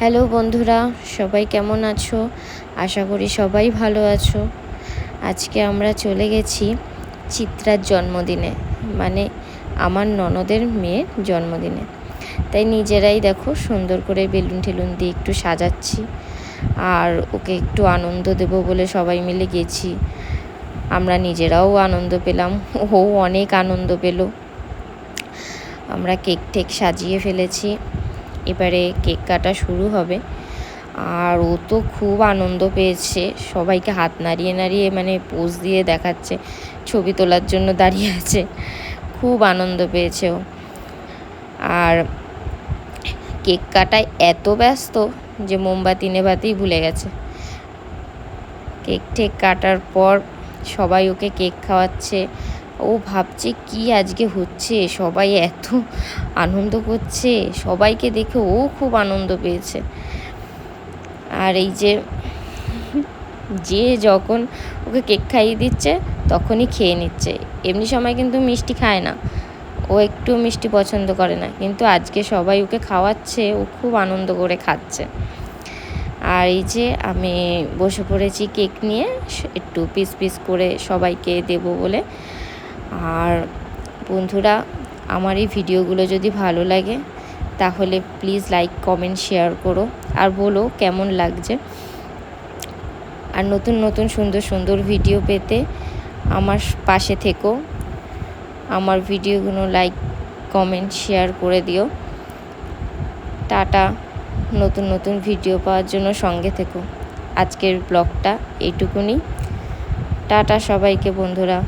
Hello বন্ধুরা, সবাই কেমন আছো? আশা করি সবাই ভালো আছো। আজকে আমরা চলে গেছি চিত্রার জন্মদিনে, মানে আমার ননদের মেয়ের জন্মদিনে। তাই নিজেরাই দেখো সুন্দর করে বেলুন টেলুন দিয়ে একটু সাজাচ্ছি, আর ওকে একটু আনন্দ দেব বলে সবাই মিলে গেছি। আমরা নিজেরাও আনন্দ পেলাম, ও অনেক আনন্দ পেল। আমরা কেক টেক সাজিয়ে ফেলেছি, এবারে কেক কাটা শুরু হবে। আর ও তো খুব আনন্দ পেয়েছে, সবাইকে হাত নাড়িয়ে নাড়িয়ে মানে পোজ দিয়ে দেখাচ্ছে, ছবি তোলার জন্য দাঁড়িয়ে আছে। খুব আনন্দ পেয়েছে ও। আর কেক কাটায় এত ব্যস্ত যে মোমবাতি নেভাতেই ভুলে গেছে। কেক টেক কাটার পর সবাই ওকে কেক খাওয়াচ্ছে। ও ভাবছে কি আজকে হচ্ছে, সবাই এত আনন্দ করছে, সবাইকে দেখে ও খুব আনন্দ পেয়েছে। আর এই যে যখন ওকে কেক খাইয়ে দিচ্ছে তখনই খেয়ে নিচ্ছে। এমনি সময় কিন্তু মিষ্টি খায় না, ও একটু মিষ্টি পছন্দ করে না, কিন্তু আজকে সবাই ওকে খাওয়াচ্ছে, ও খুব আনন্দ করে খাচ্ছে। আর এই যে আমি বসে পড়েছি কেক নিয়ে, একটু পিস পিস করে সবাইকে দেব বলে। আর বন্ধুরা, আমার এই ভিডিওগুলো যদি ভালো লাগে তাহলে প্লিজ লাইক কমেন্ট শেয়ার করো, আর বলো কেমন লাগছে। আর নতুন নতুন সুন্দর সুন্দর ভিডিও পেতে আমার পাশে থেকো, আমার ভিডিওগুলো লাইক কমেন্ট শেয়ার করে দিও। টাটা। নতুন নতুন ভিডিও পাওয়ার জন্য সঙ্গে থেকো। আজকের ব্লগটা এইটুকুনি। টাটা সবাইকে বন্ধুরা।